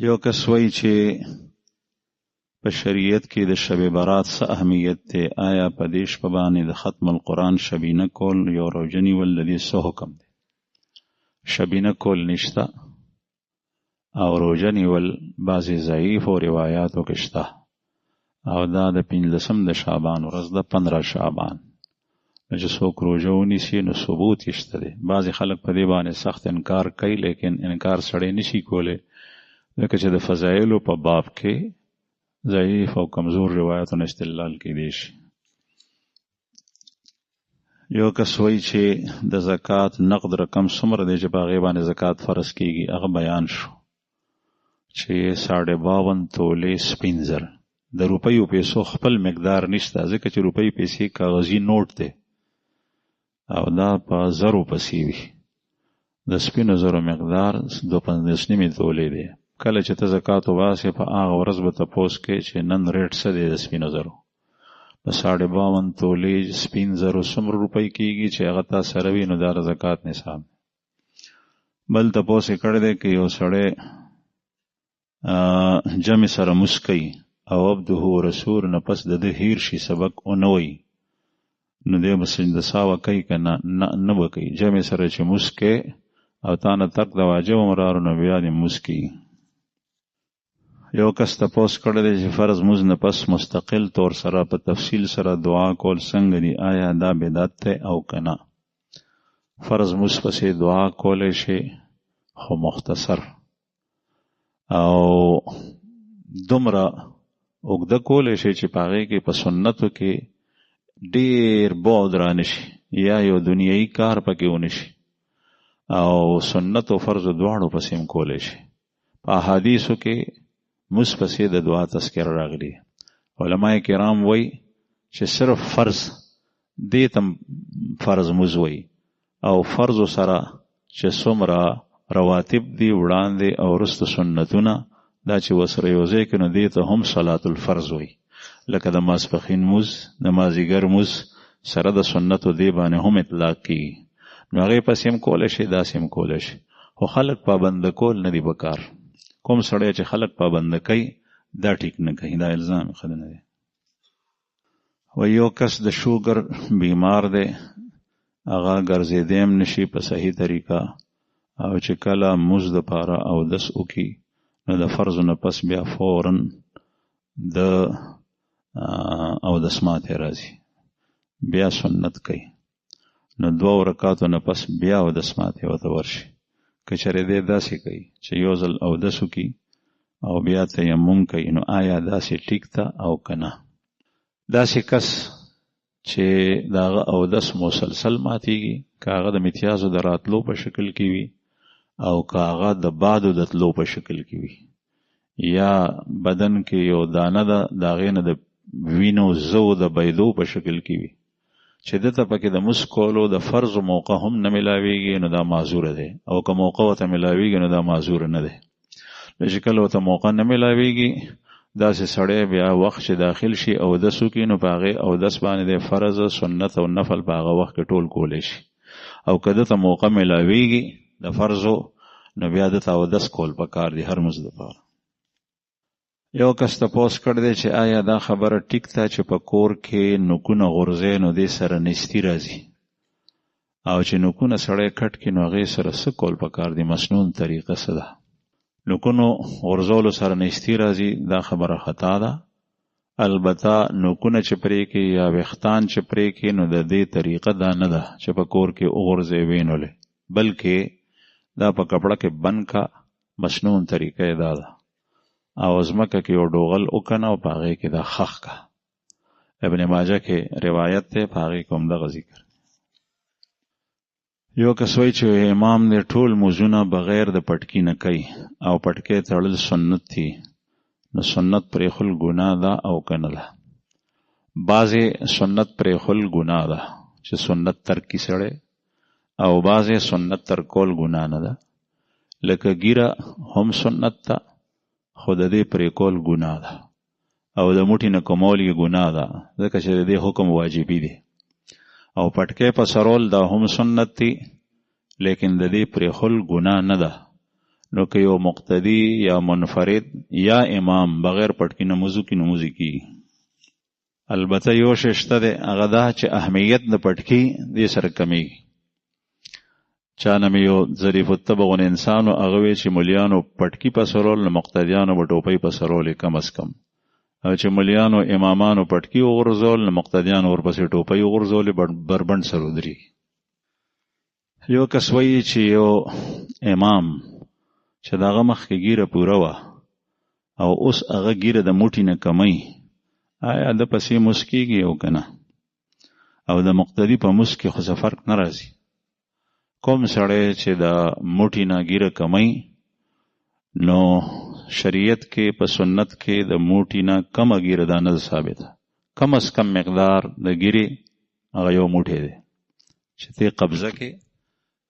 یو کس وایي چې په شریعت کې د شب برات څه اهمیت دی، آیا په دې شپه باندې د ختم القرآن شبینه کول یو روژه نیول د دې څه حکم دی؟ شبینه کول نشته او روژه نیول بعضې ضعیفو روایاتو کې شته، او دا د 15 د شعبان ورځ د 15 شعبان چې څوک روژه ونیسي نو ثبوت یې شته دی. بعضې خلک په دې باندې سخت انکار کوي، لیکن انکار سړی نشي کولی ځکه چې د فضایلو په باب کې ضعیف او کمزور روایتونه استدلال کیدی شي. یو کس وایي چې د زکات نقد رقم څومره دی چې په هغې باندې زکات فرض کیږي. هغه بیان شو چې 52 تولې سپین زر د روپیو پیسو خپل مقدار نشته، ځکه چې روپۍ پیسې کاغذي نوٹ دی او دا په زرو پسې وي. د سپینو زرو مقدار 2.5 تولې دی. کله چې ته زکات وباسې په هغه ورځ به تپوس کې چې نن ریټ څه دی د سپینو زرو. په 52 تولې سپین زرو څومره روپۍ کېږي چې هغه تا سره وي، نو دا د زکات نصاب. بل تپوس یې کړی دی که یو سړی جمع سره مسکی او عبده رسول نه پس د ده هیر شي سبق ونه وي، نو دی به سجده سهو کوي که نه به کوي؟ جمع سره چې مسکی او تا نه تک د واجب امرارو نو بیا دې مسکی. یو کس تپوس کړی دی چې فرض مونځ نه پس مستقل طور سره په تفصیل سره دعا کول څنګه دي، آیا دا بدعت دی او که نه؟ فرض مونځ پسې دعا کولی شي، خو مختصر او دومره اوږده کولی شي چې په هغې کې په سنتو کې ډېر بعد رانشي یا یو دنیایي کار پکې ونشي، او سنت او فرض دواړو پسې هم کولی شي. په احادیثو کې مونځ پسې د دعا تذکره راغلي. علماء کرام وایي چې صرف فرض دې ته فرض مونځ وایي، او فرضو سره چې څومره رواتب دي وړاندې او وروسته سنتونه دا چې ورسره یوځای کړي نو دې ته هم صلات الفرض وایي. لکه د ماسپښین مونځ، د مازدیګر مونځ سره د سنتو دې باندې هم اطلاق کیږي. نو هغې پسې هم کولی شي، داسې هم کولی شي، خو خلک پابنده کول نه دي پکار. کوم سړی چې خلک پابنده کوي دا ټیک نه کوي، دا الزام ښه نه دی. و یو کس د شوګر بیمار دی، هغه ګرځېدی هم نشي په صحیح طریقه، او چې کله مونځ دپاره اودس وکړي نو د فرض نه پس بیا فوراً د اودس ماتې راځي، بیا سنت کوي، نو 2 رکعاتو نه پس بیا اودس ماتې ورته ورشي. که چېرې دی داسې کوي چې یو ځل اودس وکړي او بیا تیمم کوي، نو آیا داسې ټیک ده او که نه؟ داسې کس چې د هغه اودس مسلسل ماتېږي، که هغه د متیازو د راتلو په شکل کې وي او که هغه د بادو د تلو په شکل کې وي، یا بدن کې یو دانه ده د هغې نه د وینو زو د بهېدو په شکل کې وي، چې دته پکې د مونځ کولو د فرض موقع هم نه ملاویږي، نو دا معذوره دی. او که موقع ورته ملاویږي نو دا معذوره نه دی. چې کله ورته موقع نه ملاویږي، داسې سړی بیا وخت چې داخل شي اودس وکړي نو په هغې اودس باندې د فرض، سنت او نفل په هغه وخت کې ټول کولی شي. او که دته موقع ملاویږي د فرضو، نو بیا دته اودس کول پکار دی هر مونځ دپاره. یو کس تپوس کړی دی چې آیا دا خبره ټیک ده چې په کور کې نوکونه غورځی نو دې سره نیستي راځي، او چې نوکونه سړی کټ کړي نو هغې سره څه کول پکار دی؟ مسنون طریقه څه ده؟ نوکونو غورځولو سره نیستي راځي دا خبره خطا ده. البته نوکونه چې پرې کړي یا ویښتان چې پرې کړي نو د دې طریقه دا نه ده چې په کور کې وغورځې وینولې، بلکې دا په کپړه کې بند کا. مسنون طریقه دا ده، او ځمکه کې یو ډوغل وکنه او په هغې کې دا خښ کا. ابن ماجه کې روایت دی، په هغې کې هم دغه ذکر. یو کس وایي چې امام دی ټول مونځونه بغیر د پټکي نه کوي او پټکی تړل سنت دي، نو سنت پرېښول ګناه ده او که نه ده؟ بعضې سنت پرېښول ګناه ده چې سنت ترک کي سړی، او بعضې سنت ترکول ګناه نه ده. لکه ګیره هم سنت ده، خو د دې پرې کول ګناه ده، او د موټي نه کمول یې ګناه ده، ځکه چې د دې حکم واجبي دی. او پټکی په سرول دا هم سنت دی، لیکن د دې پرېښول ګناه نه ده. نو که یو مقتدی یا منفرد یا امام بغیر پټکی نمازو کی نمازی کی. البته یو ششته ده هغه دا چې اهمیت د پټکی دې سره کمیږي. چانه مې یو ظریف الطبع انسان او هغه وی چې مليانو پټکی پسرول نو مقتدیانو په ټوپۍ پسرول کم از کم، او چې مليانو امامانو پټکی وغورځول نو مقتدیانو ورپسې ټوپۍ وغورځول بربند سره ودري. یو کس وایي چې یو امام چې دغه مخکې ګیره پوره وه او اوس هغه ګیره د موټي نه کمی، آیا د پسې مسکیږي او که نه؟ او د مقتدي په مسکې خو څه فرق نه راځي. کوم سړی چې د موټي نه ګیره کمی نو شریعت کې په سنت کې د موټي نه کمه ګیره دا نه ثابته. کم از کم مقدار د ګیرې هغه یو موټی دی چې ته قبضه کې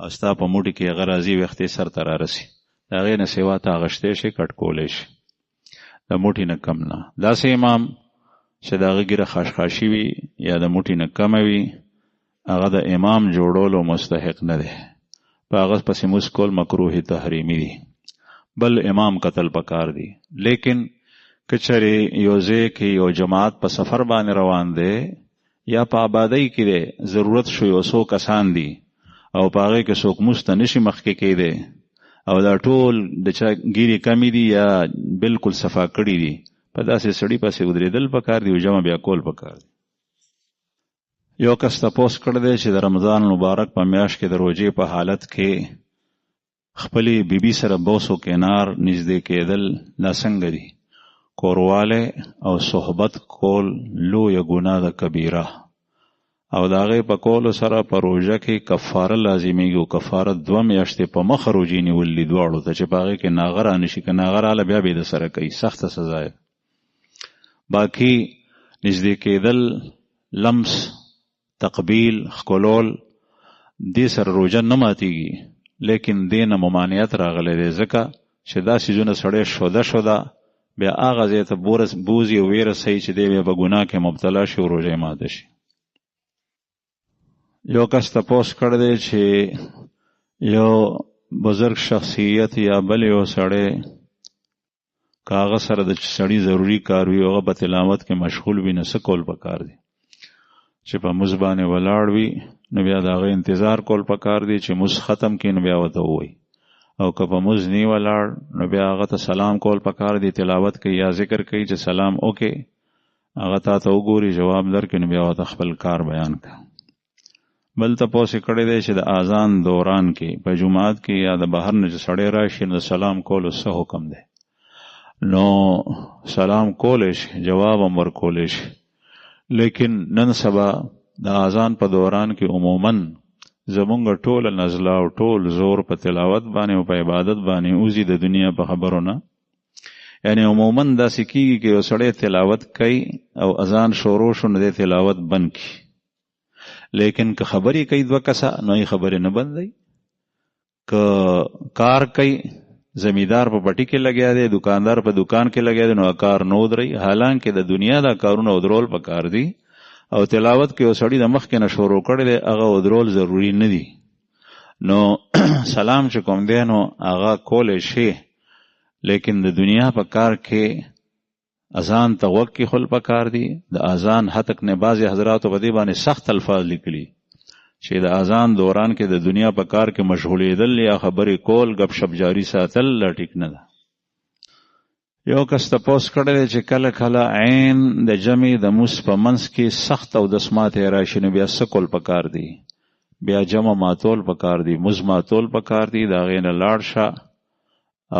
او ستا په موټي کې هغه راځي وختې سر ته رارسي، د هغې نه سوا ته اغشتی شي کټ کولی شي، د موټي نه کم نه. داسې امام چې د هغه ګیره خاشخاشي وي یا د موټي نه کمه وي هغه د امام جوړولو مستحق نه دی، په هغه پسې مونځ کول مکروه تحریمي دي، بل امام قتل پکار دی. لیکن که چېرې یو ځای کې یو جماعت په سفر باندې روان دی یا په آبادۍ کې دی، ضرورت شو یو څو کسان دي او په هغې کې څوک مونځ ته نشي مخکې کېدی او دا ټول د چا ګیرې کمې دي یا بالکل صفا کړي دي، په داسې سړي پسې ودرېدل پکار دي او جمع بیا کول پکار دي. یو کس تپوس کړی دی چې د رمضان مبارک په میاشت کې د روژې په حالت کې خپلې بیبي سره بوس و کنار نږدې کېدل دا څنګه دي؟ کورواله او صحبت کول لویه ګناه ده کبیره، او د هغې په کولو سره په روژه کې کفاره لازمیږي او کفاره 2 میاشتې په مخه روژې نیول دي دواړو ته چې په هغې کې ناغه رانشي، که ناغه راله بیا به یې د سره کوي، سخته سزا ده. باقي نږدې کېدل، لمس، تقبیل، ښکلول دې سره روژه نه ماتېږي، لیکن دې نه ممانعت راغلی دی ځکه چې دا څیزونه سړی شوده بیا هغه ځای ته بوځي او ویرسوي چې دی بیا په ګناه کې مبتلا شي او روژه یې ماته شي. یو کس تپوس کړی دی چې یو بزرگ شخصیت یا بل یو سړی که هغه سره د سړي ضروري کار وي هغه په تلاوت کې مشغول وي نو څه کول پکار دي؟ چې په مونځ باندې ولاړ وي نو بیا د هغه انتظار کول پکار دی چې مونځ ختم کړي نو بیا ورته ووایي، او که په مونځ نه ولاړ نو بیا هغه ته سلام کول پکار دی، تلاوت کوي یا ذکر کوي چې سلام وکړي، هغه تا ته وګوري جواب درکړي نو بیا ورته خپل کار بیان کړه. بل تپوس یې کړی دی چې د اذان دوران کې په جماعت کې یا د بهر نه چې سړی راشي نو د سلام کولو څه حکم دی؟ نو سلام کولی شي، جواب هم ورکولی شي، لیکن نن سبا د اذان په دوران کې عموماً زمونږ ټوله نزله او ټول زور په تلاوت باندې او په عبادت باندې اوزي د دنیا په خبرونه. یعنی عموماً داسې کېږي چې یو سړی تلاوت کوي او اذان شروع شو نو د تلاوت بند کړي، لیکن که خبرې کوي 2 کسه نو یې خبرې نه بندوي، که کار کوي زمیندار په پټي کې لګیا دی، دکاندار په دکان کې لګیا دی نو کار نه ودري، حالانکه د دنیا دا کارونه ودرول پکار دي او تلاوت کې یو سړی د مخکې نه شروع کړی دی هغه ودرول ضروري نه دي. نو سلام چې کوم دی نو هغه کولی شي، لیکن د دنیا په کار کې اذان ته غوږ کېښول پکار دي. د اذان حتک نه بعضې حضراتو په دې باندې سخت الفاظ لیکلي چې د اذان دوران کې د دنیا په کار کې مشغولېدل یا خبرې کول ګپ شپ جاری ساتل لا ټیک نه ده. یو کس تپوس کړی دی چې کله کله عین د جمع د مونځ په منځ کې سخت اودس ماتی راشي نو بیا څه کول پکار دي؟ بیا جمع ماتول پکار دي، مونځ ماتول پکار دي، د هغې نه لاړ شه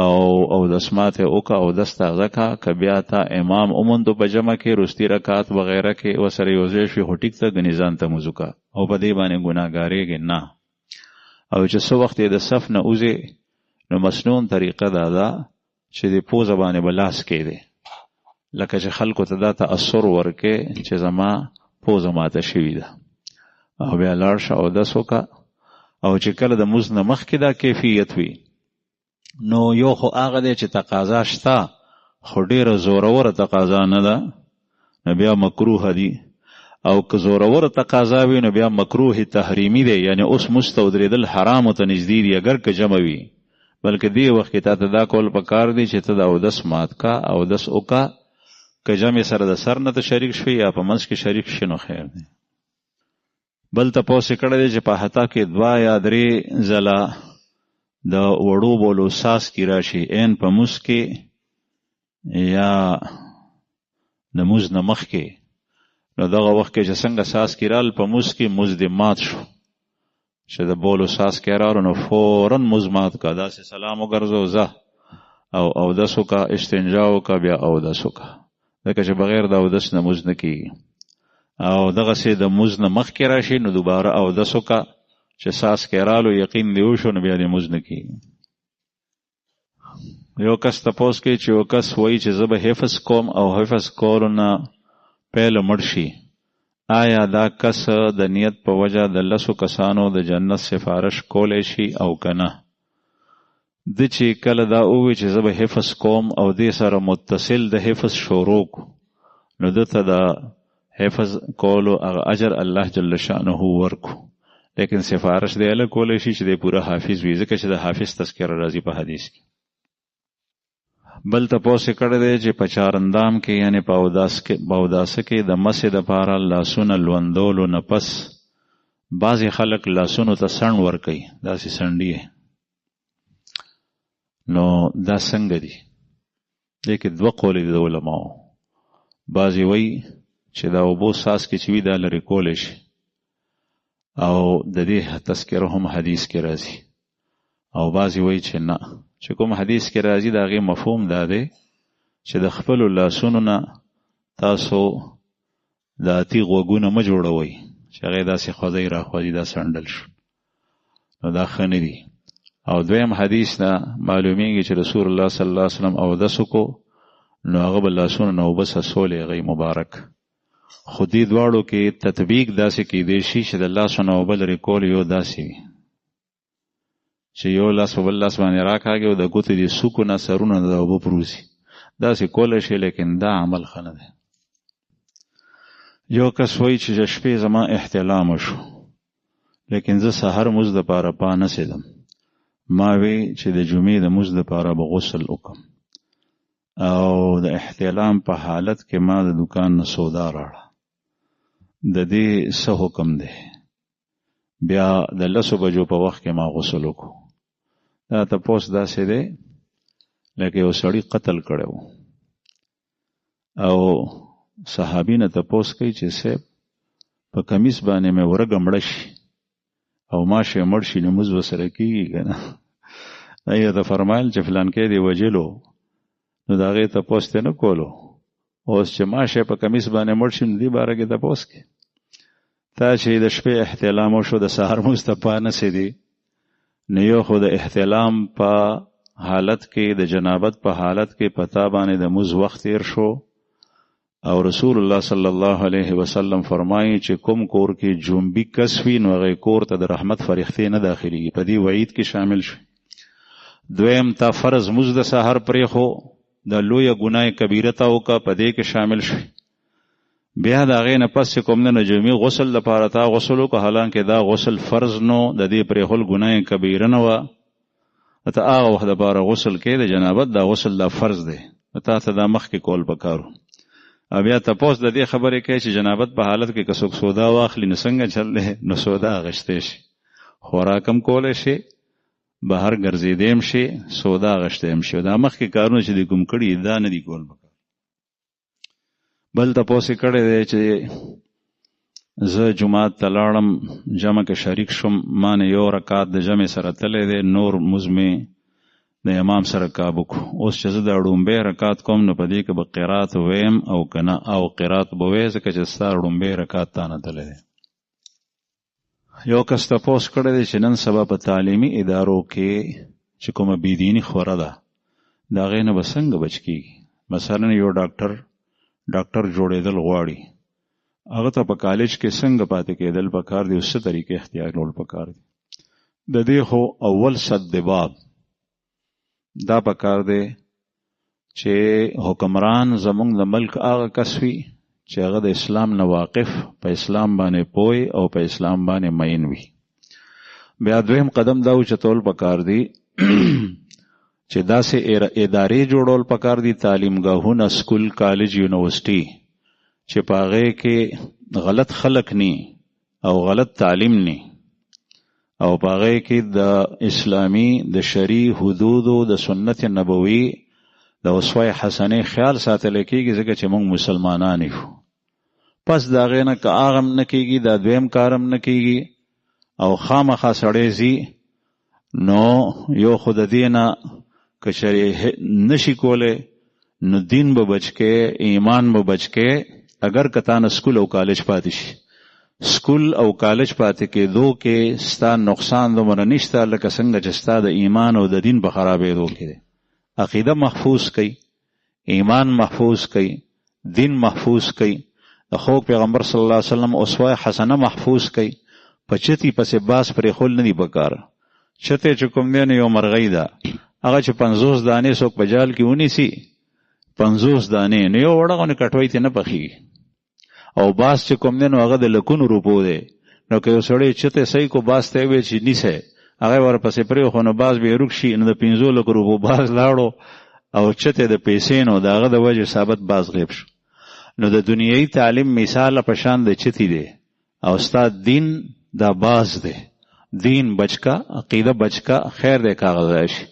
او اودس ماتی وکړه، اودس تازه کړه. که بیا تا امام وموندو په جمع کې وروستي رکعت وغیره کې ورسره یو ځای شوي خو ټیک ته ګنې ځان ته مونځ وکړه او په دې باندې ګناهګارېږې نه. او چې څه وخت یې د صف نه وځې نو مسنون طریقه دا ده چې د پوزه باندې به لاس کېدی لکه چې خلکو ته دا تأثر ورکې چې زما پوزه ماته شوې ده، او بیا لاړ شه اودس وکړه. او چې کله د مونځ نه مخکې دا کیفیت وي نو یو خو هغه دی چې تقاضا شته خو ډېره زوروره تقاضا نه ده نو بیا مکروه دي، او که زوروره تقاضا وي نو بیا مکروه تحریمي دی، یعنی اوس مونځ ته ودرېدل حرامو ته نږدې دي اگر که جمع وي، بلکې دی وخت کې تا ته دا کول پکار دی چې ته د اودس مات کا، اودس وکا، که جمع سره د سر نه ته شریک شوي یا په منځ کې شریک شي نو خیر دی. بل تپوس یې کړی دی چې په حتا کې 2 یا 3 ځله د وړو بولو ساس کی راشي، عین په موس کې یا د موز نه مخکې، نو دغه وخت کې چې څنګه ساس کی رال په موس کې موز دې مات شو، چې د بولو ساس کې رالو نو فوراً موز مات کا، داسې سلام وګرځو ځه او اودس وکا، استنجا وکا، بیا اودس وکا، ځکه چې بغیر د اودس نه موز نه کېږي. او دغسې د موز نه مخکې راشي نو دوباره اودس وکا، چې ساس کې رالو یقین دی وشو نو بیا دې موز نه کېږي. یو کس تپوس کوي چې یو کس وایي چې زه به حفظ کوم او حفظ کولو نه پیل مړ شي، آیا دا کس د نیت په وجه د 10 کسانو د جنت سفارش کولی شي او کنه؟ د چې کله دا ووی چې زه به حفظ کوم او دې سره متصل د حفظ شروع کو، نو دته د حفظ کولو هغه اجر الله جل شانه ورکو، لیکن سفارش دی له کولی شي چې د پوره حافظ وي، ځکه چې د حافظ تذکره راځي په حدیث کې. بل تپوس یې کړی دی چې په چارندام کې یعنی په اوداسه کې د مسې دپاره لاسونه لوندولو نه پس بعضې خلک لاسونو ته سڼ ورکوي، داسې سنډي، نو دا څنګه دي؟ دې کې 2 قولې دي د علماو. بعضې وایي چې دا اوبو ساس کې چې وي دا لرې کولی شي، او د دې تذکره هم حدیث کې راځي، او بعضې وایي چې نه، چې کوم حدیث کې راځي د هغې مفهوم دا دی چې د خپلو لاسونو نه تاسو د اتي غوږونه مه جوړوئ چې هغې داسې خوځئ راخوځي دا سنډل شو، نو دا ښه نه دي. او دویم حدیث نه معلومیږي چې رسول الله صلی الله علیه وسلم اودس وکړو نو هغه به لاسونه نه اوبه څڅولې هغې مبارک. خو دې دواړو کې تطبیق داسې کیدی شي چې د لاسو نه اوبه لرې کول یو داسې وي چې یو لاس په بل لاس باندې راکاږي او د ګوتې د سوکو نه سرونه د اوبه پروزي، داسې کولی شي، لیکن دا عمل ښه نه دی. یو کس وایي چې د شپې زما احتلام وشو، لیکن زه سحر مونځ دپاره پا نسېدم، ما وی چې د جمعې د مونځ دپاره به غسل وکړم، او د احتلام په حالت کې ما د دکان نه سودا راړه، د دې څه حکم دی؟ بیا د 10 بجو په وخت کې ما غسل وکړو. دا تپوس داسې دی لکه یو سړي قتل کړی و او صحابي نه تپوس کوي چې صاحب په کمیس باندې مې ورګه مړه شي او ماشه مړ شي نو موږ وسره کېږي که نه؟ هغې ته فرمایل چې فلانکی دی وجلو، نو د هغې تپوس ته نه کولو، اوس چې ماشه په کمیس باندې مړ شي نو دې باره کې تپوس کې تا چې د شپې احتلام وشو د سهار مونځ ته پا نسېدې، نو یو خو د احتلام په حالت کې د جنابت په حالت کې په تا باندې د مونځ وخت تیر شو، او رسول الله صلی الله علیه وسلم فرمایي چې کوم کور کې جنبي کس وي نو هغې کور ته د رحمت فرښتې نه داخلېږي، په دې وعید کې شامل شي. دویم تا فرض مونځ د سهار پرېښو د لویه ګناه کبیره ته وکړه، په دې کې شامل شي. بیا د هغې نه پس چې کوم نه جمعې غسل لپاره تا غسل وکړه، حالانکې دا غسل فرض نو، د دې پرېښول ګناه کبیره نه وه، ته هغه وخت دپاره غسل کې د جنابت دا غسل دا فرض دی، تا ته دا مخکې کول پکارو. او بیا تپوس د دې خبرې کوي چې جنابت په حالت کې که څوک سودا واخلي نو څنګه چل دی؟ نو سودا اخیستی شي، خوراک هم کولی شي، بهر ګرځېدی هم شي، سودا اخیستی هم شي. دا مخکې کارونه چې دې کوم کړي دا نه دي کول پکار. بل تپوس یې کړی دی چې زه جماعت ته لاړم، جمع کې شریک شوم، ما نه یو رکعت د جمع سره تلی دی، نور مونځ مې د امام سره کابو کو. اوس چې زه د ړومبی رکعت کوم نو په دې کې به قرات ویم او کنه، او قرات به وی ځکه چې ستا ړومبی رکعت تا نه تلی دی. یو کس تپوس کړی دی چې نن سبا په تعلیمي ادارو کې چې کومه بېدیني خوره ده د هغې نه به څنګه بچ کېږي؟ مثلا یو ډاکټر جوړېدل غواړي، هغه ته په کالج کې څنګه پاتې کېدل پکار دی، څه طریقې اختیار کول پکار دی؟ د دې خو اول صد باب دا پکار دی چې حکمران زمونږ د ملک هغه کس وي چې هغه د اسلام نه واقف، په اسلام باندې پوی او په اسلام باندې مین وي. بیا دویم قدم دا اوچتول پکار دی چې داسې ادارې جوړول پکار دي، تعلیمګاهونه، سکول، کالج، یونیورسيټي، چې په هغې کې غلط خلق ني او غلط تعلیم ني، او په هغې کې د اسلامي د شرعي حدودو د سنت نبوي د اسوه حسنه خیال ساتل کېږي، ځکه چې موږ مسلمانان یو. پس د هغې نه که هغه نه کېږي، دا دویم کارم نه کېږي او خامخا سړی ځي، نو یو خو د دې نه که چېرې نشي کولی نو دین به بچ کې، ایمان به بچ کې. اگر که تا نه سکول او کالج پاتې شي، سکول او کالج پاتې کېدو کې ستا نقصان دومره نشته لکه څنګه چې ستا د ایمان او د دین په خرابېدو کې دی. عقیده محفوظ کړي، ایمان محفوظ کړي، دین محفوظ کړي، د خوږ پیغمبر صلی الله علیه وسلم اسوه حسنه محفوظ کړي. په چتي پسې باس پرېښول نه دي پکار. چتې چې کوم دی نو یو مرغۍ ده، هغه چې 50 دانې څوک په جال کې ونیسي، 50 دانې نو یو وړه غونې کټوۍ ته نه پخېږي. او باس چې کوم دی نو هغه د لکونو روپو دی. نو که یو سړی چتې صحیح کو باس ته وی چې نیسه، هغه ورپسې پرېښو نو باز به یې روک شي، نو د 50 لکو روپو باز لاړو او چتې د پیسې نو د هغه د وجې ثابت باز غیب شو. نو د دنیایي تعلیم مثال په شان د چتی دی، او استاد دین دا باز دی. دین بچکا، عقیده بچکا، خیر دی کاغذ شي.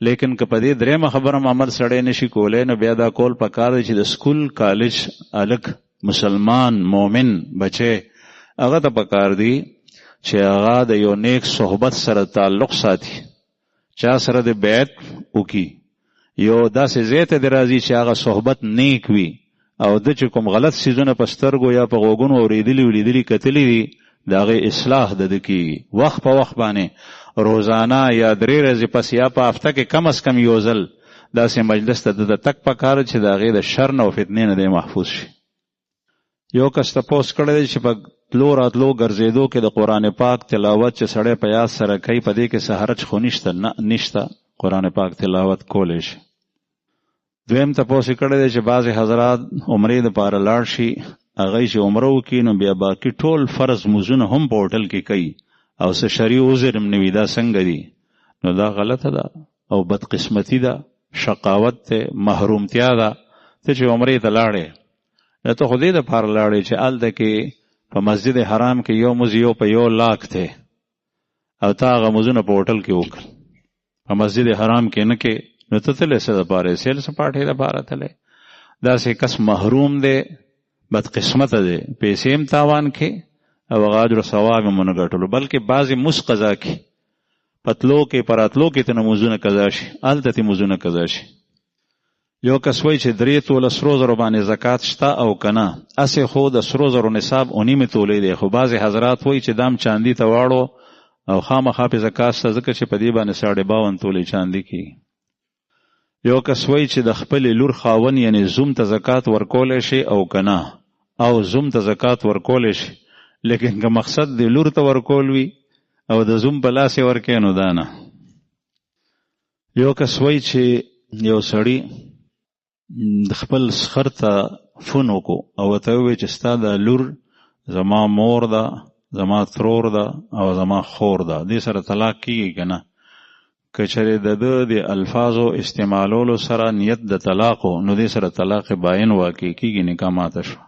لیکن که په دې درېمه خبره عمل سړی نشي کولی نو بیا دا کول پکار دی چې د سکول کالج الک مسلمان مومن بچی هغه ته پکار دی چې هغه د یو نیک صحبت سره تعلق ساتي، چا سره د بیعت وکي، یو داسې ځای ته د راځي چې هغه صحبت نیک وي، او د چې کوم غلط څیزونه په سترګو یا په غوږونو اورېدلي ولیدلي کتلي دي د هغې اصلاح د ده کېږي. وخت په وخت باندې روزانه یا 3 ورځې پس یا په هفته کې کم از کم یو ځل داسې مجلس ته د تک پکار چې د هغې د شر نه او فتنې نه دی محفوظ شي. یو کس تپوس کړی دی چې په تلو راتلو ګرځېدو کې د قرآن پاک تلاوت چې سړی په یاد سره کوي په دې کې څه حرج خو نشته؟ نه نشته، قرآن پاک تلاوت کولی شي. دویم تپوس کړی دی چې بعضې حضرات عمرې دپاره لاړ شي، هغوی چې عمره وکړي نو بیا باقي ټول فرض مونځونه هم په هوټل کې کوي او څه شرعي عذر هم نه وي، دا څنګه دي؟ نو دا غلطه ده او بدقسمتي ده، شقاوت ده، محرومتیا ده. ته چې عمرې ته لاړې نو ته خو دې دپاره لاړې چې هلته کې په مسجد حرام کې یو مونځ یو په 1 لاک دی او تا هغه مونځونه په هوټل کې وکړل، په مسجد حرام کې نه کې، نو ته تللی څه دپاره؟ سیل سپاټې دپاره تللی. داسې کس محروم دی، بدقسمته دی، پیسې هم تاوان کې او هغه اجر او ثواب هم ونه ګټلو، بلکې بعضې مس قضا کې پتلو کې پراتلو کې ته نه مونځونه قضا شي، هلته ته مونځونه قضا شي. یو کس وایي چې 3 توله سرو زرو باندې زکات شته او که نه، هسې خو د سرو زرو نصاب 9 تولې دی، خو بعضې حضرات وایي چې دام چاندي ته واړو او خامخا پې زکات شته، ځکه چې په دې باندې 52.5 تولې چاندي کېږي. یو کس وایي چې د خپلې لور خاون یعنی زوم ته زکات ورکولی شي او که نه، او زوم ته زکات ورکولی شي، لیکن که مقصد د لور ته ورکول وي او د زوم په لاس یې ورکوي نو دا نه. یو کس وایي چې یو سړي د خپل سخر ته فون وکړو او ورته ووایي چې ستا دا لور زما مور ده، زما ترور ده او زما خور ده، دې سره طلاق کېږي که نه؟ که چېرې د ده د الفاظو استعمالولو سره نیت د طلاق نو دې سره طلاق باین واقع کېږي، نکاح ماته شو.